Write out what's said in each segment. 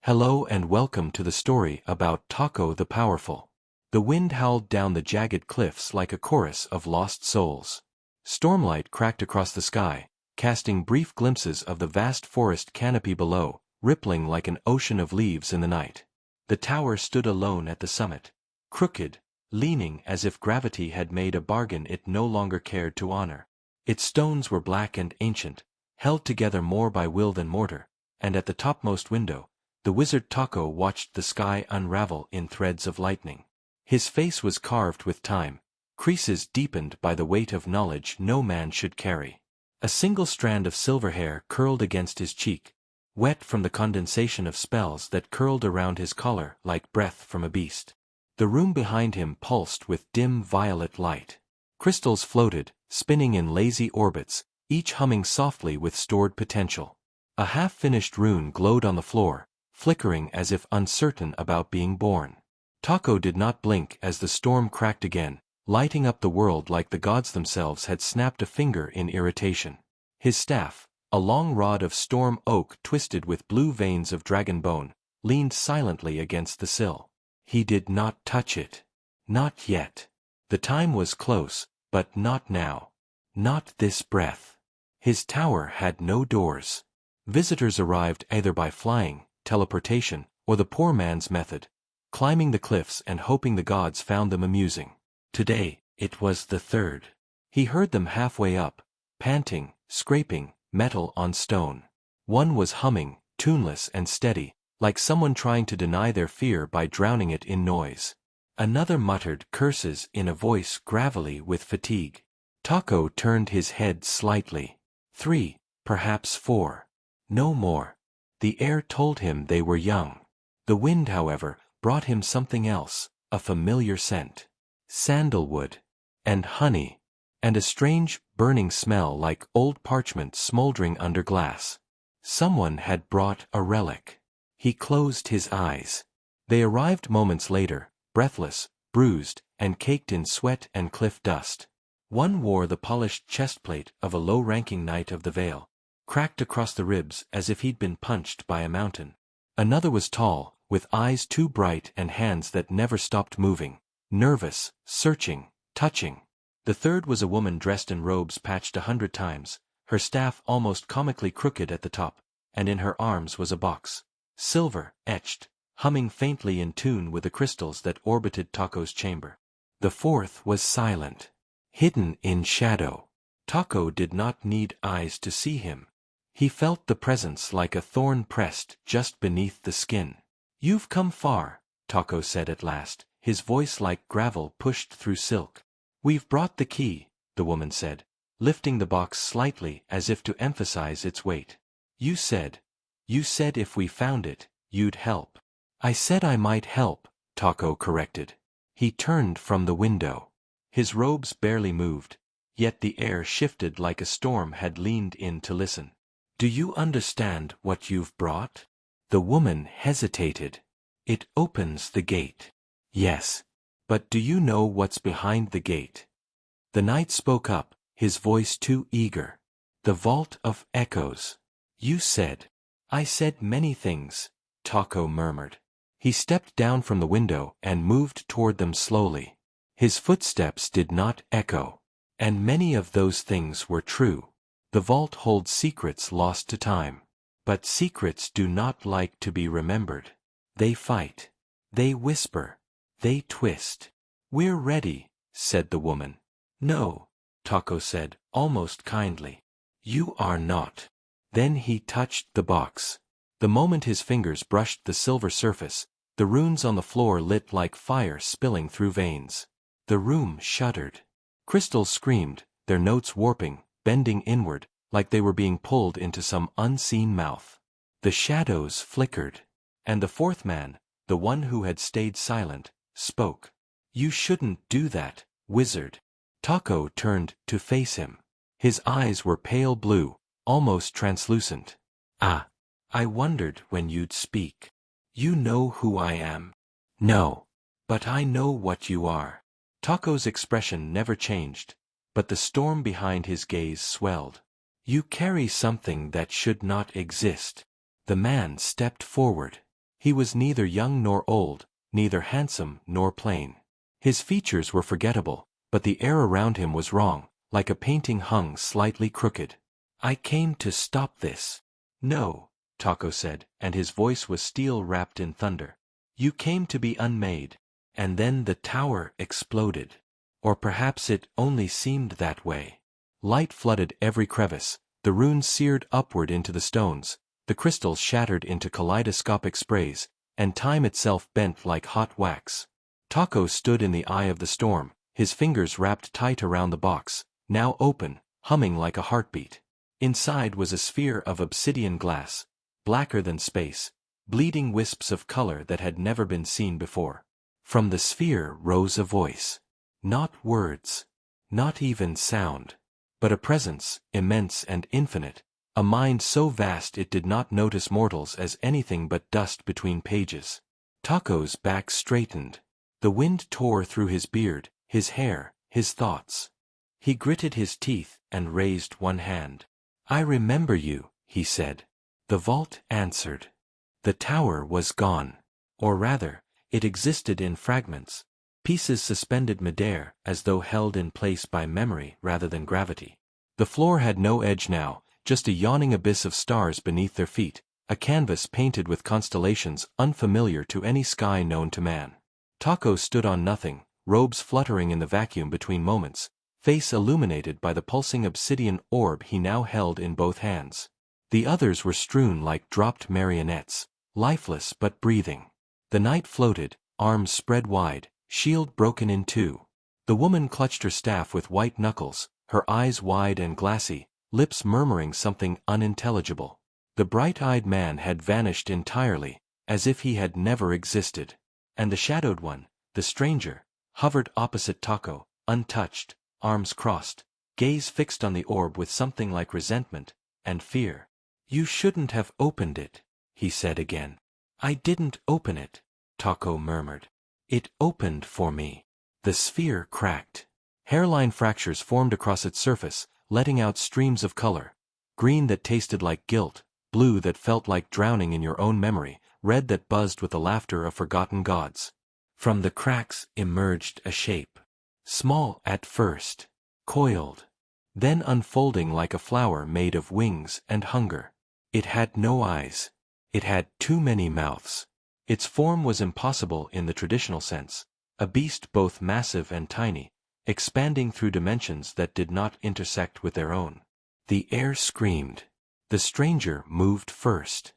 Hello and welcome to the story about Taco the Powerful. The wind howled down the jagged cliffs like a chorus of lost souls. Stormlight cracked across the sky, casting brief glimpses of the vast forest canopy below, rippling like an ocean of leaves in the night. The tower stood alone at the summit, crooked, leaning as if gravity had made a bargain it no longer cared to honor. Its stones were black and ancient, held together more by will than mortar, and at the topmost window, the wizard Taco watched the sky unravel in threads of lightning. His face was carved with time, creases deepened by the weight of knowledge no man should carry. A single strand of silver hair curled against his cheek, wet from the condensation of spells that curled around his collar like breath from a beast. The room behind him pulsed with dim violet light. Crystals floated, spinning in lazy orbits, each humming softly with stored potential. A half-finished rune glowed on the floor, flickering as if uncertain about being born. Taco did not blink as the storm cracked again, lighting up the world like the gods themselves had snapped a finger in irritation. His staff, a long rod of storm oak twisted with blue veins of dragon bone, leaned silently against the sill. He did not touch it. Not yet. The time was close, but not now. Not this breath. His tower had no doors. Visitors arrived either by flying, teleportation, or the poor man's method, climbing the cliffs and hoping the gods found them amusing. Today, it was the third. He heard them halfway up, panting, scraping, metal on stone. One was humming, tuneless and steady, like someone trying to deny their fear by drowning it in noise. Another muttered curses in a voice gravelly with fatigue. Taco turned his head slightly. 3, perhaps 4. No more. The air told him they were young. The wind, however, brought him something else, a familiar scent. Sandalwood. And honey. And a strange, burning smell like old parchment smoldering under glass. Someone had brought a relic. He closed his eyes. They arrived moments later, breathless, bruised, and caked in sweat and cliff dust. One wore the polished chestplate of a low-ranking knight of the Vale, cracked across the ribs as if he'd been punched by a mountain. Another was tall, with eyes too bright and hands that never stopped moving, nervous, searching, touching. The third was a woman dressed in robes patched 100 times, her staff almost comically crooked at the top, and in her arms was a box. Silver, etched, humming faintly in tune with the crystals that orbited Taco's chamber. The fourth was silent, hidden in shadow. Taco did not need eyes to see him. He felt the presence like a thorn pressed just beneath the skin. "You've come far," Taco said at last, his voice like gravel pushed through silk. "We've brought the key," the woman said, lifting the box slightly as if to emphasize its weight. You said if we found it, you'd help." "I said I might help," Taco corrected. He turned from the window. His robes barely moved, yet the air shifted like a storm had leaned in to listen. "Do you understand what you've brought?" The woman hesitated. "It opens the gate." "Yes. But do you know what's behind the gate?" The knight spoke up, his voice too eager. "The Vault of Echoes." "You said." "I said many things," Taco murmured. He stepped down from the window and moved toward them slowly. His footsteps did not echo. And many of those things were true. The vault holds secrets lost to time. But secrets do not like to be remembered. They fight. They whisper. They twist. "We're ready," said the woman. "No," Taco said, almost kindly. "You are not." Then he touched the box. The moment his fingers brushed the silver surface, the runes on the floor lit like fire spilling through veins. The room shuddered. Crystals screamed, their notes warping, bending inward, like they were being pulled into some unseen mouth. The shadows flickered. And the fourth man, the one who had stayed silent, spoke. "You shouldn't do that, wizard." Taco turned to face him. His eyes were pale blue, almost translucent. "Ah, I wondered when you'd speak. You know who I am?" "No. But I know what you are." Taco's expression never changed, but the storm behind his gaze swelled. "You carry something that should not exist." The man stepped forward. He was neither young nor old, neither handsome nor plain. His features were forgettable, but the air around him was wrong, like a painting hung slightly crooked. "I came to stop this." "No," Taco said, and his voice was steel wrapped in thunder. "You came to be unmade." And then the tower exploded. Or perhaps it only seemed that way. Light flooded every crevice, the runes seared upward into the stones, the crystals shattered into kaleidoscopic sprays, and time itself bent like hot wax. Taco stood in the eye of the storm, his fingers wrapped tight around the box, now open, humming like a heartbeat. Inside was a sphere of obsidian glass, blacker than space, bleeding wisps of color that had never been seen before. From the sphere rose a voice. Not words. Not even sound. But a presence, immense and infinite, a mind so vast it did not notice mortals as anything but dust between pages. Taco's back straightened. The wind tore through his beard, his hair, his thoughts. He gritted his teeth and raised one hand. "I remember you," he said. The vault answered. The tower was gone. Or rather, it existed in fragments, pieces suspended midair as though held in place by memory rather than gravity. The floor had no edge now, just a yawning abyss of stars beneath their feet, a canvas painted with constellations unfamiliar to any sky known to man. Taco stood on nothing, robes fluttering in the vacuum between moments, face illuminated by the pulsing obsidian orb he now held in both hands. The others were strewn like dropped marionettes, lifeless but breathing. The night floated, arms spread wide, shield broken in two. The woman clutched her staff with white knuckles, her eyes wide and glassy, lips murmuring something unintelligible. The bright-eyed man had vanished entirely, as if he had never existed. And the shadowed one, the stranger, hovered opposite Taco, untouched, arms crossed, gaze fixed on the orb with something like resentment and fear. "You shouldn't have opened it," he said again. "I didn't open it," Taco murmured. "It opened for me." The sphere cracked. Hairline fractures formed across its surface, letting out streams of color. Green that tasted like guilt, blue that felt like drowning in your own memory, red that buzzed with the laughter of forgotten gods. From the cracks emerged a shape. Small at first, coiled, then unfolding like a flower made of wings and hunger. It had no eyes. It had too many mouths. Its form was impossible in the traditional sense, a beast both massive and tiny, expanding through dimensions that did not intersect with their own. The air screamed. The stranger moved first.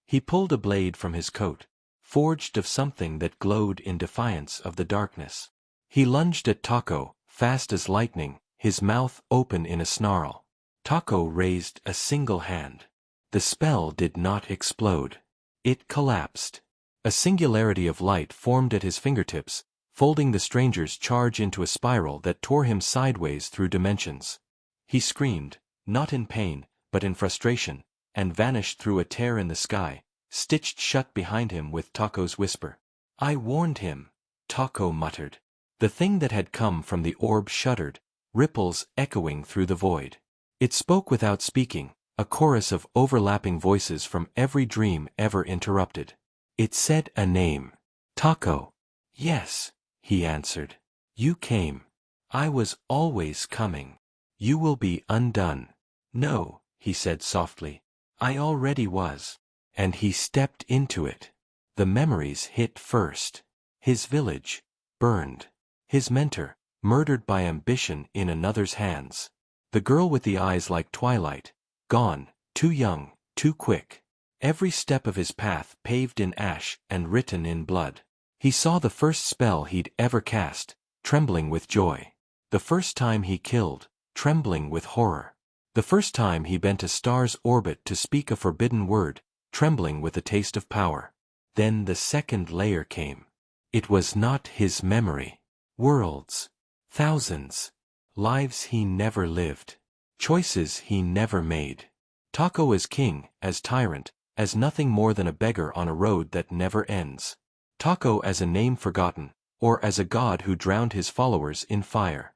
He pulled a blade from his coat, forged of something that glowed in defiance of the darkness. He lunged at Taco, fast as lightning, his mouth open in a snarl. Taco raised a single hand. The spell did not explode. It collapsed. A singularity of light formed at his fingertips, folding the stranger's charge into a spiral that tore him sideways through dimensions. He screamed, not in pain, but in frustration, and vanished through a tear in the sky, stitched shut behind him with Taco's whisper. "I warned him," Taco muttered. The thing that had come from the orb shuddered, ripples echoing through the void. It spoke without speaking, a chorus of overlapping voices from every dream ever interrupted. It said a name. Taco. "Yes," he answered. "You came. I was always coming. You will be undone." "No," he said softly. "I already was." And he stepped into it. The memories hit first. His village, burned. His mentor, murdered by ambition in another's hands. The girl with the eyes like twilight, gone, too young, too quick. Every step of his path paved in ash and written in blood. He saw the first spell he'd ever cast, trembling with joy. The first time he killed, trembling with horror. The first time he bent a star's orbit to speak a forbidden word, trembling with a taste of power. Then the second layer came. It was not his memory. Worlds. Thousands. Lives he never lived. Choices he never made. Taco as king, as tyrant, as nothing more than a beggar on a road that never ends. Taco as a name forgotten, or as a god who drowned his followers in fire.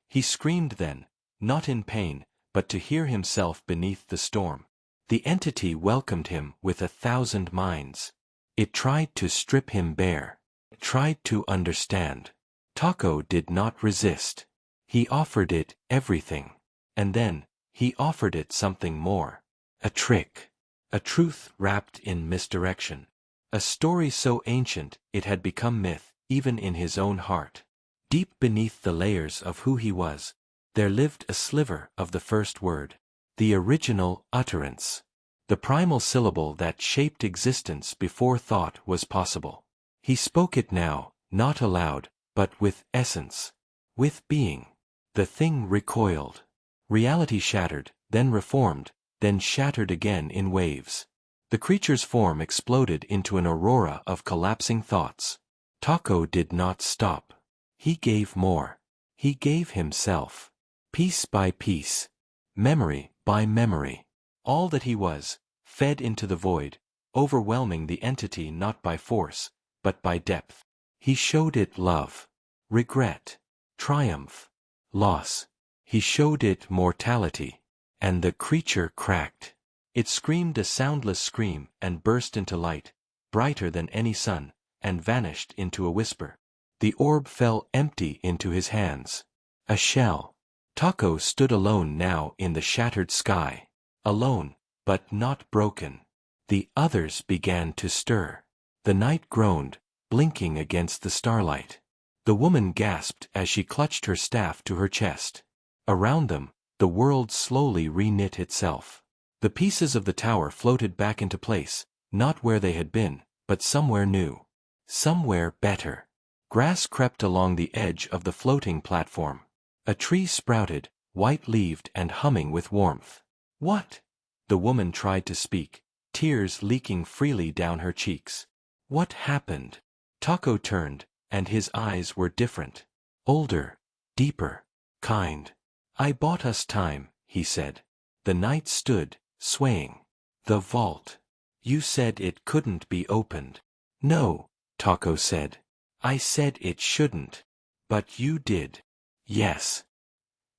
He screamed then, not in pain, but to hear himself beneath the storm. The entity welcomed him with 1,000 minds. It tried to strip him bare. It tried to understand. Taco did not resist. He offered it everything. And then, he offered it something more. A trick. A truth wrapped in misdirection. A story so ancient it had become myth, even in his own heart. Deep beneath the layers of who he was, there lived a sliver of the first word. The original utterance. The primal syllable that shaped existence before thought was possible. He spoke it now, not aloud, but with essence. With being. The thing recoiled. Reality shattered, then reformed, then shattered again in waves. The creature's form exploded into an aurora of collapsing thoughts. Taco did not stop. He gave more. He gave himself. Piece by piece. Memory by memory. All that he was, fed into the void, overwhelming the entity not by force, but by depth. He showed it love, regret, triumph, loss. He showed it mortality. And the creature cracked. It screamed a soundless scream and burst into light, brighter than any sun, and vanished into a whisper. The orb fell empty into his hands. A shell. Taco stood alone now in the shattered sky. Alone, but not broken. The others began to stir. The night groaned, blinking against the starlight. The woman gasped as she clutched her staff to her chest. Around them, the world slowly reknit itself. The pieces of the tower floated back into place, not where they had been, but somewhere new. Somewhere better. Grass crept along the edge of the floating platform. A tree sprouted, white-leaved and humming with warmth. What? The woman tried to speak, tears leaking freely down her cheeks. What happened? Taco turned, and his eyes were different. Older, deeper, kind. I bought us time, he said. The night stood, swaying. The vault. You said it couldn't be opened. No, Taco said. I said it shouldn't. But you did. Yes.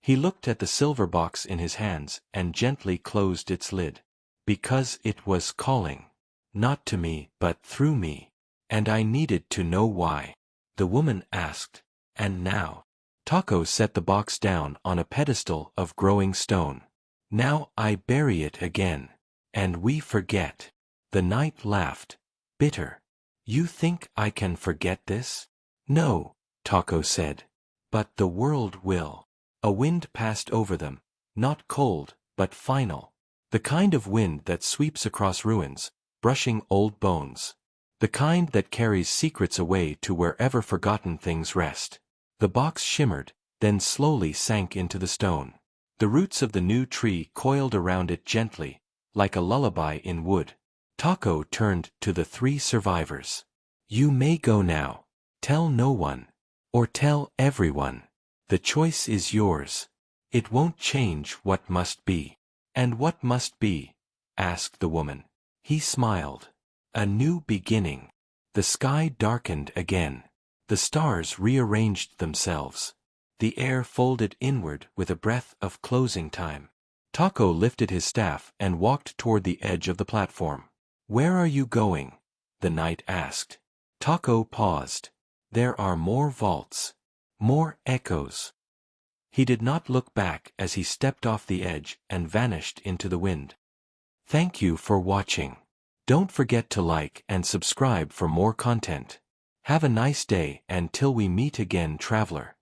He looked at the silver box in his hands and gently closed its lid. Because it was calling. Not to me, but through me. And I needed to know why. The woman asked. And now? Taco set the box down on a pedestal of growing stone. Now I bury it again. And we forget. The night laughed. Bitter. You think I can forget this? No, Taco said. But the world will. A wind passed over them, not cold, but final. The kind of wind that sweeps across ruins, brushing old bones. The kind that carries secrets away to wherever forgotten things rest. The box shimmered, then slowly sank into the stone. The roots of the new tree coiled around it gently, like a lullaby in wood. Taco turned to the three survivors. You may go now. Tell no one. Or tell everyone. The choice is yours. It won't change what must be. And what must be? Asked the woman. He smiled. A new beginning. The sky darkened again. The stars rearranged themselves. The air folded inward with a breath of closing time. Taco lifted his staff and walked toward the edge of the platform. Where are you going? The knight asked. Taco paused. There are more vaults. More echoes. He did not look back as he stepped off the edge and vanished into the wind. Thank you for watching. Don't forget to like and subscribe for more content. Have a nice day and till we meet again, traveler.